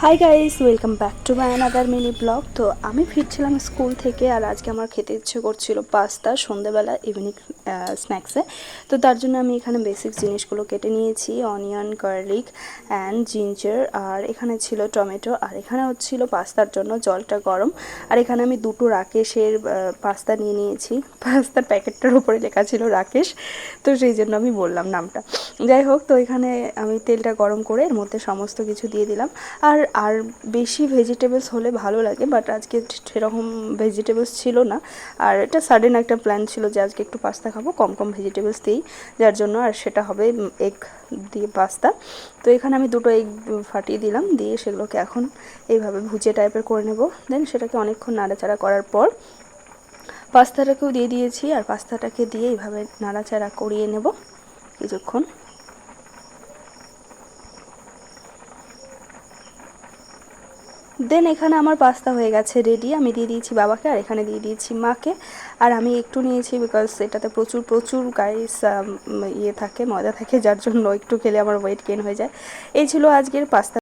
Hi guys, welcome back to my another mini blog. তো আমি ফিরছিলাম স্কুল থেকে, আর আজকে আমার খেতে ইচ্ছে করছিল পাস্তা সন্ধ্যেবেলা ইভিনিং স্ন্যাক্সে। তো তার জন্য আমি এখানে বেসিক জিনিসগুলো কেটে নিয়েছি, অনিয়ন, গার্লিক অ্যান্ড জিঞ্জার, আর এখানে ছিল টমেটো, আর এখানে হচ্ছিল পাস্তার জন্য জলটা গরম। আর এখানে আমি দুটো রাকেশের পাস্তা নিয়ে নিয়েছি। পাস্তার প্যাকেটটার উপরে লেখা ছিল রাকেশ, তো সেই জন্য আমি বললাম নামটা। যাই হোক, তো এখানে আমি তেলটা গরম করে এর মধ্যে সমস্ত কিছু দিয়ে দিলাম। আর আর বেশি ভেজিটেবলস হলে ভালো লাগে, বাট আজকে সেরকম ভেজিটেবলস ছিল না। আর এটা সাডেন একটা প্ল্যান ছিল যে আজকে একটু পাস্তা খাবো কম কম ভেজিটেবলস দিই, যার জন্য। আর সেটা হবে এগ দিয়ে পাস্তা। তো এখানে আমি দুটো এগ ফাটিয়ে দিলাম, দিয়ে সেগুলোকে এখন এইভাবে ভুজিয়া টাইপের করে নেব। দেন সেটাকে অনেকক্ষণ নাড়াচাড়া করার পর পাস্তাটাকেও দিয়ে দিয়েছি, আর পাস্তাটাকে দিয়ে এইভাবে নাড়াচাড়া করিয়ে নেব কিছুক্ষণ। দেন এখানে আমার পাস্তা হয়ে গেছে রেডি। আমি দিয়ে দিয়েছি বাবাকে, আর এখানে দিয়ে দিয়েছি মাকে। আর আমি একটু নিয়েছি বিকজ এটাতে প্রচুর প্রচুর গাইস ইয়ে থাকে, ময়দা থাকে, যার জন্য একটু খেলে আমার ওয়েট গেইন হয়ে যায়। এই ছিল আজকের পাস্তা।